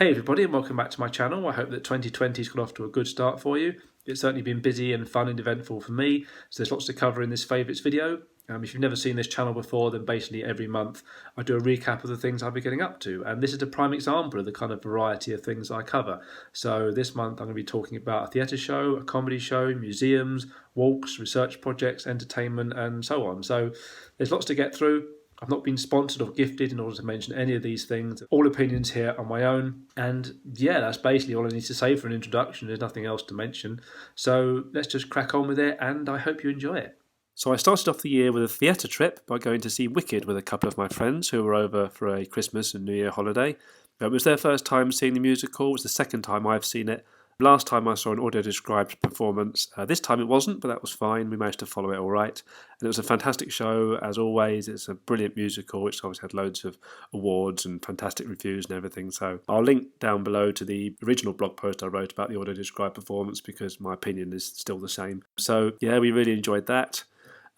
Hey everybody, and welcome back to my channel. I hope that 2020's got off to a good start for you. It's certainly been busy and fun and eventful for me, so there's lots to cover in this favourites video. If you've never seen this channel before, then basically every month I do a recap of the things I've been getting up to, and this is a prime example of the kind of variety of things I cover. So this month I'm going to be talking about a theatre show, a comedy show, museums, walks, research projects, entertainment, and so on. So there's lots to get through. I've not been sponsored or gifted in order to mention any of these things. All opinions here are my own. And yeah, that's basically all I need to say for an introduction. There's nothing else to mention. So let's just crack on with it, and I hope you enjoy it. So I started off the year with a theatre trip by going to see Wicked with a couple of my friends who were over for a Christmas and New Year holiday. It was their first time seeing the musical. It was the second time I've seen it. Last time I saw an audio-described performance. This time it wasn't, but that was fine. We managed to follow it all right. And it was a fantastic show, as always. It's a brilliant musical, which obviously had loads of awards and fantastic reviews and everything. So I'll link down below to the original blog post I wrote about the audio-described performance, because my opinion is still the same. So yeah, we really enjoyed that.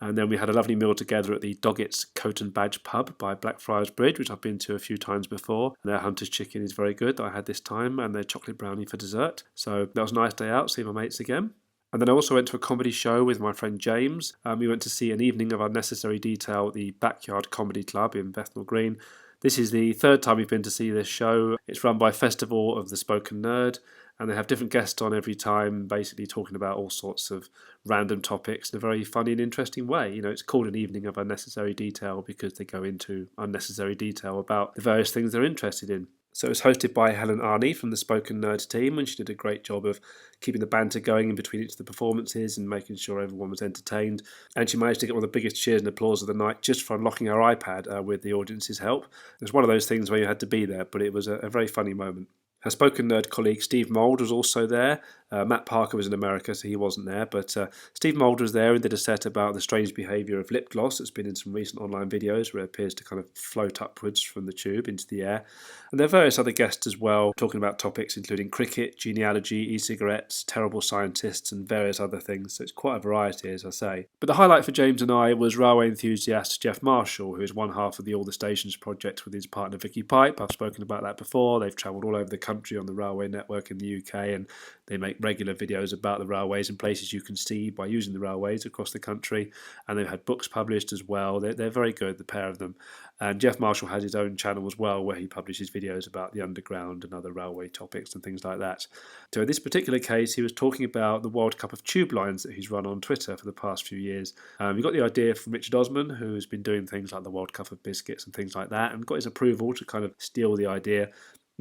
And then we had a lovely meal together at the Doggett's Coat and Badge pub by Blackfriars Bridge, which I've been to a few times before. And their Hunter's chicken is very good that I had this time, and their chocolate brownie for dessert. So that was a nice day out, seeing my mates again. And then I also went to a comedy show with my friend James. We went to see An Evening of Unnecessary Detail at the Backyard Comedy Club in Bethnal Green. This is the third time we've been to see this show. It's run by Festival of the Spoken Nerd, and they have different guests on every time, basically talking about all sorts of random topics in a very funny and interesting way. You know, it's called An Evening of Unnecessary Detail because they go into unnecessary detail about the various things they're interested in. So it was hosted by Helen Arney from the Spoken Nerd team, and she did a great job of keeping the banter going in between each of the performances and making sure everyone was entertained. And she managed to get one of the biggest cheers and applause of the night just for unlocking her iPad with the audience's help. It was one of those things where you had to be there, but it was a very funny moment. Her Spoken Nerd colleague Steve Mould was also there. Matt Parker was in America, so he wasn't there, but Steve Mould was there and did a set about the strange behaviour of lip gloss that's been in some recent online videos where it appears to kind of float upwards from the tube into the air. And there are various other guests as well, talking about topics including cricket, genealogy, e-cigarettes, terrible scientists, and various other things. So it's quite a variety, as I say. But the highlight for James and I was railway enthusiast Jeff Marshall, who is one half of the All the Stations project with his partner Vicky Pipe. I've spoken about that before. They've travelled all over the country on the railway network in the UK, and they make regular videos about the railways and places you can see by using the railways across the country. And they've had books published as well. They're very good, the pair of them. And Jeff Marshall has his own channel as well, where he publishes videos about the underground and other railway topics and things like that. So in this particular case, he was talking about the World Cup of Tube Lines that he's run on Twitter for the past few years. He got the idea from Richard Osman, who's been doing things like the World Cup of Biscuits and things like that, and got his approval to kind of steal the idea.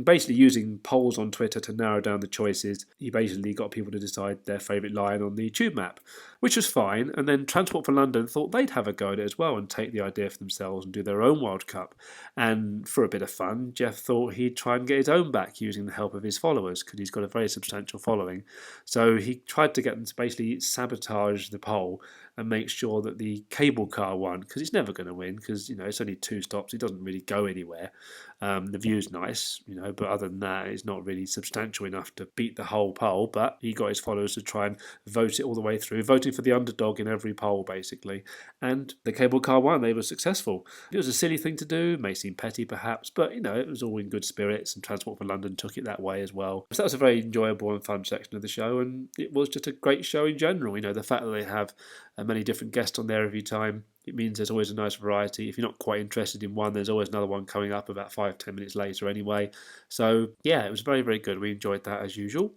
Basically using polls on Twitter to narrow down the choices, he basically got people to decide their favourite line on the tube map, which was fine. And then Transport for London thought they'd have a go at it as well and take the idea for themselves and do their own World Cup. And for a bit of fun, Jeff thought he'd try and get his own back using the help of his followers, because he's got a very substantial following. So he tried to get them to basically sabotage the poll and make sure that the cable car won, because he's never going to win, because it's only 2 stops. It doesn't really go anywhere. The view's nice, but other than that, it's not really substantial enough to beat the whole poll. But he got his followers to try and vote it all the way through, voting for the underdog in every poll, basically. And the cable car won. They were successful. It was a silly thing to do, may seem petty perhaps, but it was all in good spirits, and Transport for London took it that way as well. So that was a very enjoyable and fun section of the show, and it was just a great show in general. The fact that they have many different guests on there every time, it means there's always a nice variety. If you're not quite interested in one, there's always another one coming up about 5-10 minutes later anyway. So yeah, it was very, very good. We enjoyed that as usual.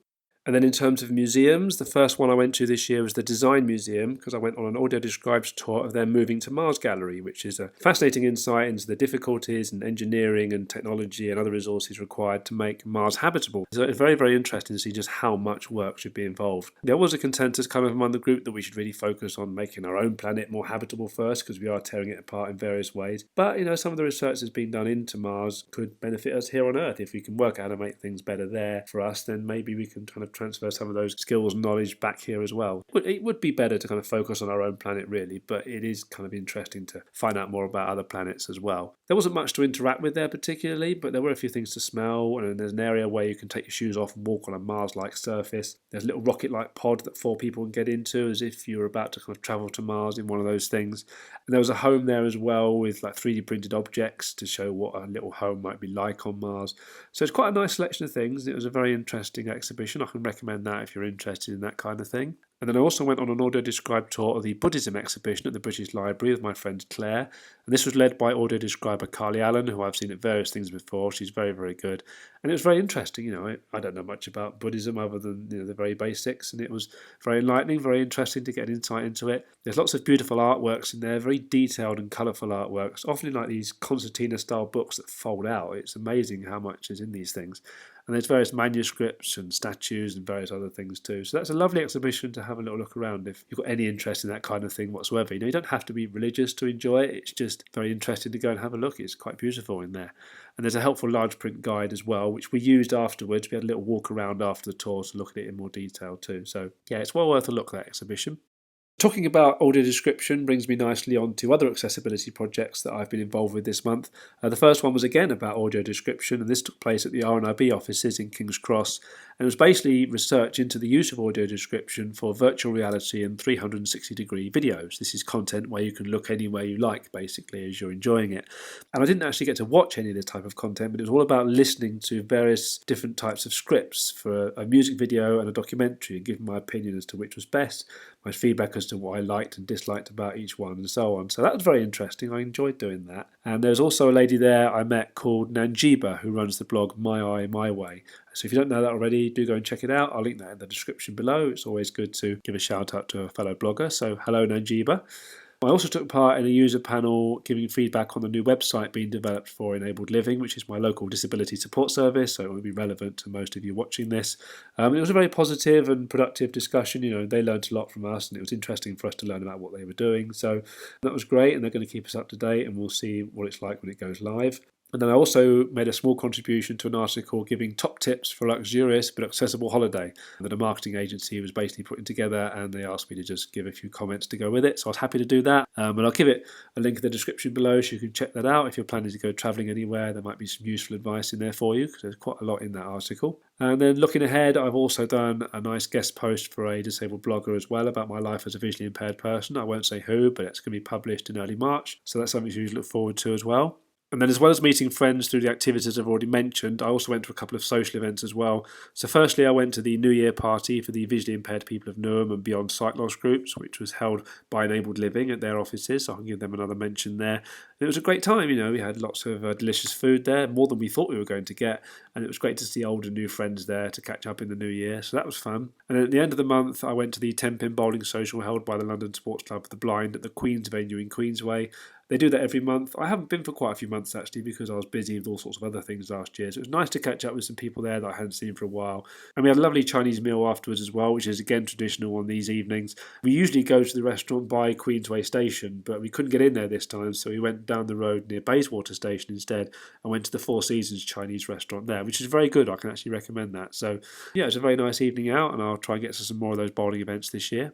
And then in terms of museums, the first one I went to this year was the Design Museum, because I went on an audio-described tour of their Moving to Mars gallery, which is a fascinating insight into the difficulties and engineering and technology and other resources required to make Mars habitable. So it's very, very interesting to see just how much work should be involved. There was a consensus kind of among the group that we should really focus on making our own planet more habitable first, because we are tearing it apart in various ways. But, some of the research that's been done into Mars could benefit us here on Earth. If we can work out how to make things better there for us, then maybe we can kind of transfer some of those skills and knowledge back here as well. It would be better to kind of focus on our own planet really, but it is kind of interesting to find out more about other planets as well. There wasn't much to interact with there particularly, but there were a few things to smell, and there's an area where you can take your shoes off and walk on a Mars-like surface. There's a little rocket-like pod that 4 people can get into as if you were about to kind of travel to Mars in one of those things. And there was a home there as well with like 3D printed objects to show what a little home might be like on Mars. So it's quite a nice selection of things. It was a very interesting exhibition. I can recommend that if you're interested in that kind of thing. And then I also went on an audio-described tour of the Buddhism exhibition at the British Library with my friend Claire. And this was led by audio-describer Carly Allen, who I've seen at various things before. She's very, very good. And it was very interesting. I don't know much about Buddhism other than the very basics. And it was very enlightening, very interesting to get an insight into it. There's lots of beautiful artworks in there, very detailed and colourful artworks, often in like these concertina-style books that fold out. It's amazing how much is in these things. And there's various manuscripts and statues and various other things too. So that's a lovely exhibition to have a little look around if you've got any interest in that kind of thing whatsoever. You don't have to be religious to enjoy it. It's just very interesting to go and have a look. It's quite beautiful in there. And there's a helpful large print guide as well, which we used afterwards. We had a little walk around after the tour to look at it in more detail too. So yeah, it's well worth a look, that exhibition. Talking about audio description brings me nicely on to other accessibility projects that I've been involved with this month. The first one was again about audio description, and this took place at the RNIB offices in King's Cross. And it was basically research into the use of audio description for virtual reality and 360-degree videos. This is content where you can look anywhere you like, basically, as you're enjoying it. And I didn't actually get to watch any of this type of content, but it was all about listening to various different types of scripts for a music video and a documentary and giving my opinion as to which was best, my feedback as to what I liked and disliked about each one and so on. So that was very interesting. I enjoyed doing that. And there's also a lady there I met called Nanjiba, who runs the blog My Eye, My Way. So if you don't know that already, do go and check it out. I'll link that in the description below. It's always good to give a shout out to a fellow blogger. So hello, Nanjiba. I also took part in a user panel giving feedback on the new website being developed for Enabled Living, which is my local disability support service, so it will be relevant to most of you watching this. It was a very positive and productive discussion. They learned a lot from us, and it was interesting for us to learn about what they were doing. So that was great, and they're going to keep us up to date, and we'll see what it's like when it goes live. And then I also made a small contribution to an article giving top tips for a luxurious but accessible holiday that a marketing agency was basically putting together, and they asked me to just give a few comments to go with it. So I was happy to do that. And I'll give it a link in the description below so you can check that out. If you're planning to go travelling anywhere, there might be some useful advice in there for you because there's quite a lot in that article. And then looking ahead, I've also done a nice guest post for a disabled blogger as well about my life as a visually impaired person. I won't say who, but it's going to be published in early March. So that's something to look forward to as well. And then as well as meeting friends through the activities I've already mentioned, I also went to a couple of social events as well. So firstly, I went to the New Year party for the visually impaired people of Newham and beyond sight loss groups, which was held by Enabled Living at their offices. So I can give them another mention there. And it was a great time. We had lots of delicious food there, more than we thought we were going to get. And it was great to see old and new friends there to catch up in the new year. So that was fun. And then at the end of the month, I went to the 10-pin bowling social held by the London Sports Club of the Blind at the Queen's venue in Queensway. They do that every month. I haven't been for quite a few months actually because I was busy with all sorts of other things last year. So it was nice to catch up with some people there that I hadn't seen for a while. And we had a lovely Chinese meal afterwards as well, which is again traditional on these evenings. We usually go to the restaurant by Queensway Station, but we couldn't get in there this time. So we went down the road near Bayswater Station instead and went to the Four Seasons Chinese restaurant there, which is very good. I can actually recommend that. So yeah, it was a very nice evening out, and I'll try and get to some more of those bowling events this year.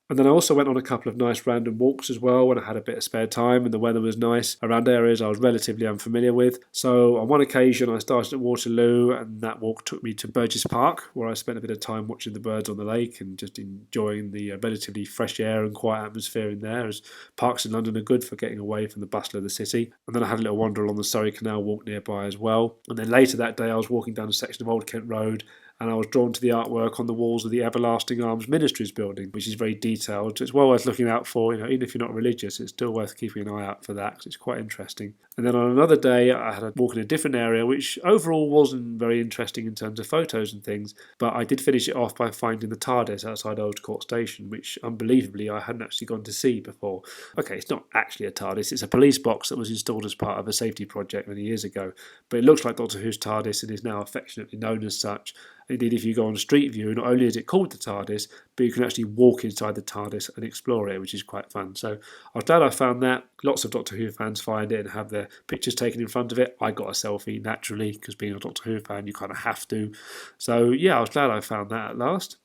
And then I also went on a couple of nice random walks as well when I had a bit of spare time and the weather was nice around areas I was relatively unfamiliar with. So on one occasion I started at Waterloo, and that walk took me to Burgess Park, where I spent a bit of time watching the birds on the lake and just enjoying the relatively fresh air and quiet atmosphere in there, as parks in London are good for getting away from the bustle of the city. And then I had a little wander along the Surrey Canal walk nearby as well. And then later that day I was walking down a section of Old Kent Road, and I was drawn to the artwork on the walls of the Everlasting Arms Ministries building, which is very detailed. So it's well worth looking out for. Even if you're not religious, it's still worth keeping an eye out for that because it's quite interesting. And then on another day, I had a walk in a different area, which overall wasn't very interesting in terms of photos and things, but I did finish it off by finding the Tardis outside Old Court Station, which unbelievably I hadn't actually gone to see before. Okay, it's not actually a Tardis, it's a police box that was installed as part of a safety project many years ago, but it looks like Doctor Who's Tardis and is now affectionately known as such. Indeed, if you go on Street View, not only is it called the Tardis, but you can actually walk inside the Tardis and explore it, which is quite fun. So I was glad I found that. Lots of Doctor Who fans find it and have their pictures taken in front of it. I got a selfie naturally, because being a Doctor Who fan, you kind of have to. So yeah, I was glad I found that at last.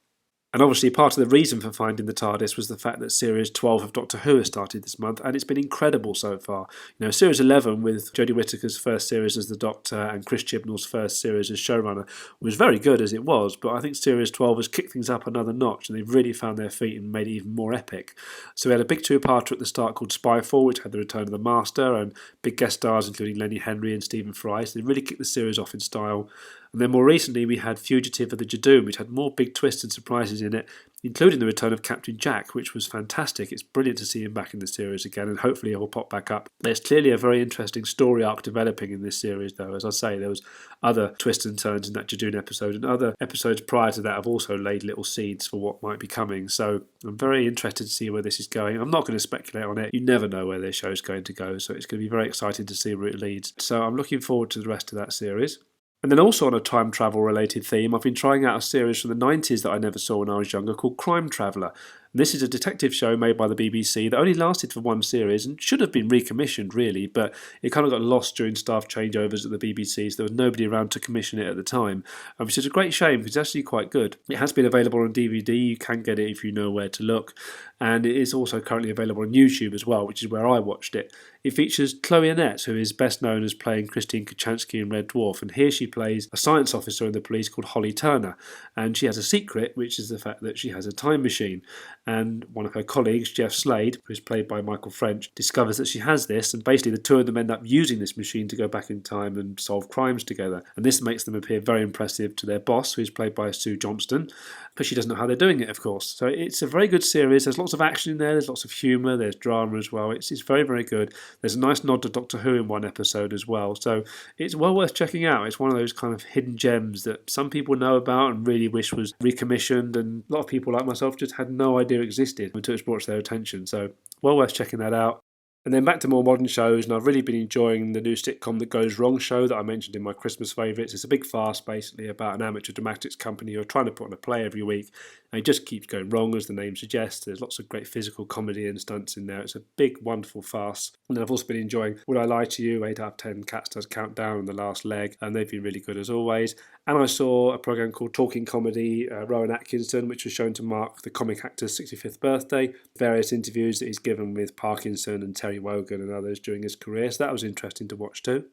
And obviously part of the reason for finding the TARDIS was the fact that Series 12 of Doctor Who has started this month, and it's been incredible so far. Series 11, with Jodie Whittaker's first series as the Doctor and Chris Chibnall's first series as showrunner, was very good as it was, but I think Series 12 has kicked things up another notch, and they've really found their feet and made it even more epic. So we had a big two-parter at the start called Spyfall, which had the return of the Master, and big guest stars including Lenny Henry and Stephen Fry, so they really kicked the series off in style. And then more recently we had Fugitive of the Jadoon, which had more big twists and surprises in it, including the return of Captain Jack, which was fantastic. It's brilliant to see him back in the series again, and hopefully he'll pop back up. There's clearly a very interesting story arc developing in this series, though. As I say, there was other twists and turns in that Jadoon episode, and other episodes prior to that have also laid little seeds for what might be coming. So I'm very interested to see where this is going. I'm not going to speculate on it. You never know where this show's going to go, so it's going to be very exciting to see where it leads. So I'm looking forward to the rest of that series. And then also on a time travel related theme, I've been trying out a series from the 90s that I never saw when I was younger called Crime Traveller. And this is a detective show made by the BBC that only lasted for one series and should have been recommissioned really, but it kind of got lost during staff changeovers at the BBC, so there was nobody around to commission it at the time, which is a great shame because it's actually quite good. It has been available on DVD, you can get it if you know where to look, and it is also currently available on YouTube as well, which is where I watched it. It features Chloe Annette, who is best known as playing Christine Kochanski in Red Dwarf, and here she plays a science officer in the police called Holly Turner, and she has a secret, which is the fact that she has a time machine. And one of her colleagues, Jeff Slade, who's played by Michael French, discovers that she has this, and basically the two of them end up using this machine to go back in time and solve crimes together. And this makes them appear very impressive to their boss, who's played by Sue Johnston, but she doesn't know how they're doing it, of course. So it's a very good series. There's lots of action in there, there's lots of humour, there's drama as well. It's very, very good. There's a nice nod to Doctor Who in one episode as well, so it's well worth checking out. It's one of those kind of hidden gems that some people know about and really wish was recommissioned, and a lot of people like myself just had no idea existed until it's brought to their attention, so well worth checking that out. And then back to more modern shows, and I've really been enjoying the new sitcom That Goes Wrong show that I mentioned in my Christmas favourites. It's a big farce basically about an amateur dramatics company who are trying to put on a play every week, and it just keeps going wrong, as the name suggests. There's lots of great physical comedy and stunts in there. It's a big, wonderful farce. And then I've also been enjoying Would I Lie to You, 8 out of 10 Cats Does Countdown, and The Last Leg, and they've been really good as always. And I saw a programme called Talking Comedy, Rowan Atkinson, which was shown to mark the comic actor's 65th birthday. Various interviews that he's given with Parkinson and Terry Wogan and others during his career, so that was interesting to watch too.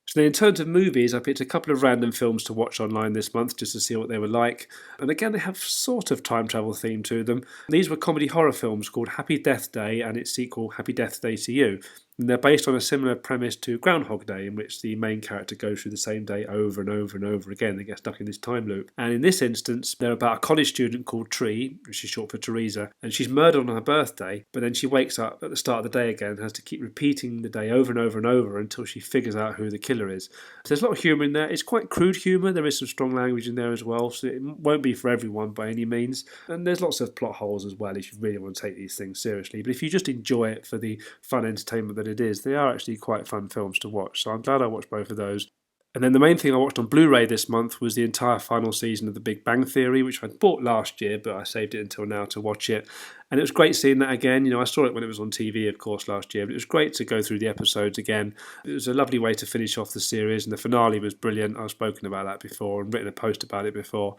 So then in terms of movies, I picked a couple of random films to watch online this month just to see what they were like. And again, they have sort of time travel theme to them. These were comedy horror films called Happy Death Day and its sequel Happy Death Day to You. And they're based on a similar premise to Groundhog Day, in which the main character goes through the same day over and over and over again. They get stuck in this time loop. And in this instance, they're about a college student called Tree, which is short for Teresa, and she's murdered on her birthday, but then she wakes up at the start of the day again and has to keep repeating the day over and over and over until she figures out who the killer is. So there's a lot of humour in there. It's quite crude humour. There is some strong language in there as well, so it won't be for everyone by any means. And there's lots of plot holes as well if you really want to take these things seriously. But if you just enjoy it for the fun entertainment that it is, they are actually quite fun films to watch. So I'm glad I watched both of those. And then the main thing I watched on Blu-ray this month was the entire final season of The Big Bang Theory, which I bought last year, but I saved it until now to watch it. And it was great seeing that again. I saw it when it was on TV, of course, last year, but it was great to go through the episodes again. It was a lovely way to finish off the series, and the finale was brilliant. I've spoken about that before and written a post about it before.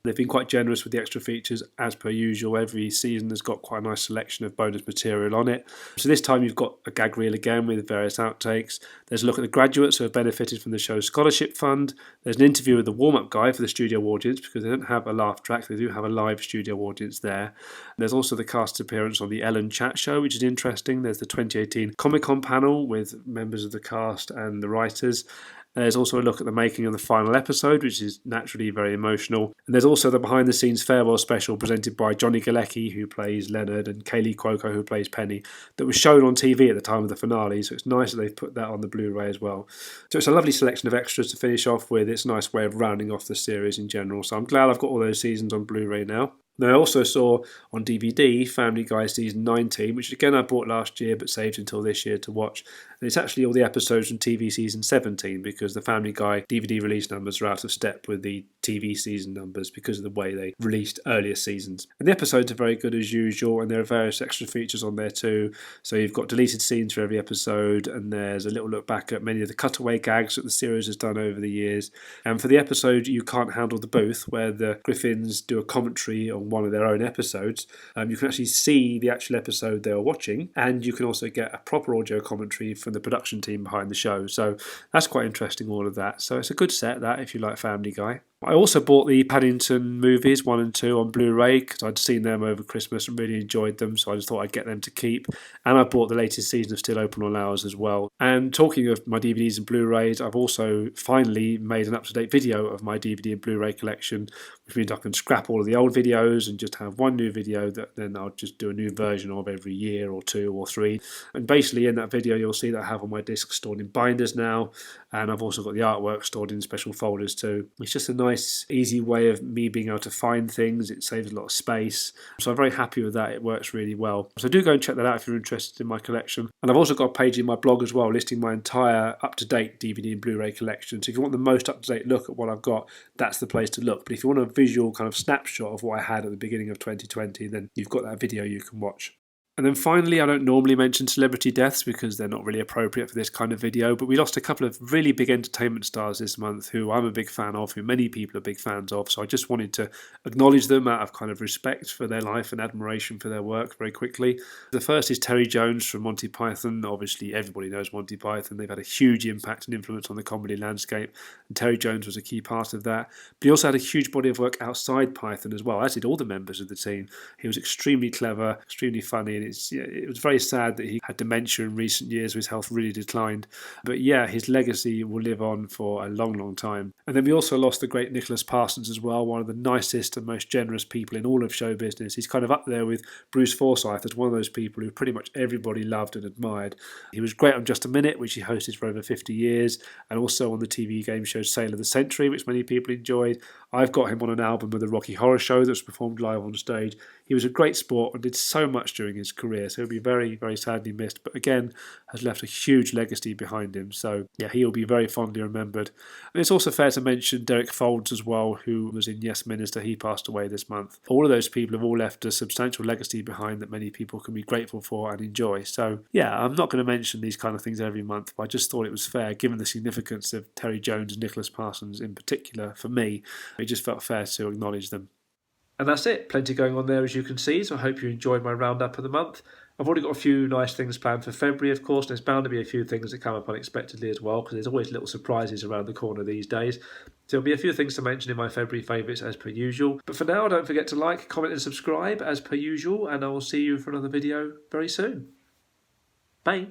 They've been quite generous with the extra features, as per usual. Every season has got quite a nice selection of bonus material on it. So this time you've got a gag reel again with various outtakes. There's a look at the graduates who have benefited from the show's scholarship fund. There's an interview with the warm-up guy for the studio audience, because they don't have a laugh track, they do have a live studio audience there. There's also the cast's appearance on the Ellen Chat Show, which is interesting. There's the 2018 Comic-Con panel with members of the cast and the writers. There's also a look at the making of the final episode, which is naturally very emotional. And there's also the behind-the-scenes farewell special presented by Johnny Galecki, who plays Leonard, and Kaylee Cuoco, who plays Penny, that was shown on TV at the time of the finale. So it's nice that they've put that on the Blu-ray as well. So it's a lovely selection of extras to finish off with. It's a nice way of rounding off the series in general. So I'm glad I've got all those seasons on Blu-ray now. Now, I also saw on DVD Family Guy Season 19, which again I bought last year but saved until this year to watch. And it's actually all the episodes from TV Season 17 because the Family Guy DVD release numbers are out of step with the TV season numbers because of the way they released earlier seasons. And the episodes are very good as usual, and there are various extra features on there too. So you've got deleted scenes for every episode, and there's a little look back at many of the cutaway gags that the series has done over the years. And for the episode You Can't Handle the Booth, where the Griffins do a commentary on one of their own episodes, you can actually see the actual episode they are watching, and you can also get a proper audio commentary from the production team behind the show. So that's quite interesting, all of that. So it's a good set, that, if you like Family Guy. I also bought the Paddington movies 1 and 2 on Blu-ray because I'd seen them over Christmas and really enjoyed them, so I just thought I'd get them to keep. And I bought the latest season of Still Open All Hours as well. And talking of my DVDs and Blu-rays, I've also finally made an up-to-date video of my DVD and Blu-ray collection, which means I can scrap all of the old videos and just have one new video that then I'll just do a new version of every year or 2 or 3. And basically in that video you'll see that I have all my discs stored in binders now, and I've also got the artwork stored in special folders too. It's just a nice, easy way of me being able to find things. It saves a lot of space. So I'm very happy with that. It works really well. So do go and check that out if you're interested in my collection. And I've also got a page in my blog as well listing my entire up-to-date DVD and Blu-ray collection. So if you want the most up-to-date look at what I've got, that's the place to look. But if you want a visual kind of snapshot of what I had at the beginning of 2020, then you've got that video you can watch. And then finally, I don't normally mention celebrity deaths because they're not really appropriate for this kind of video, but we lost a couple of really big entertainment stars this month who I'm a big fan of, who many people are big fans of, so I just wanted to acknowledge them out of kind of respect for their life and admiration for their work very quickly. The first is Terry Jones from Monty Python. Obviously, everybody knows Monty Python. They've had a huge impact and influence on the comedy landscape, and Terry Jones was a key part of that. But he also had a huge body of work outside Python as well, as did all the members of the team. He was extremely clever, extremely funny, and it was very sad that he had dementia in recent years. His health really declined. But yeah, his legacy will live on for a long, long time. And then we also lost the great Nicholas Parsons as well, one of the nicest and most generous people in all of show business. He's kind of up there with Bruce Forsyth as one of those people who pretty much everybody loved and admired. He was great on Just a Minute, which he hosted for over 50 years, and also on the TV game show Sale of the Century, which many people enjoyed. I've got him on an album with the Rocky Horror Show that was performed live on stage. He was a great sport and did so much during his career, so he'll be very, very sadly missed, but again, has left a huge legacy behind him. So yeah, he'll be very fondly remembered. And it's also fair to mention Derek Folds as well, who was in Yes Minister. He passed away this month. All of those people have all left a substantial legacy behind that many people can be grateful for and enjoy. So yeah, I'm not going to mention these kind of things every month, but I just thought it was fair, given the significance of Terry Jones and Nicholas Parsons in particular for me. It just felt fair to acknowledge them. And that's it. Plenty going on there, as you can see, so I hope you enjoyed my roundup of the month. I've already got a few nice things planned for February, of course, and there's bound to be a few things that come up unexpectedly as well, because there's always little surprises around the corner these days. So there'll be a few things to mention in my February favourites as per usual. But for now, don't forget to like, comment and subscribe as per usual, and I will see you for another video very soon. Bye.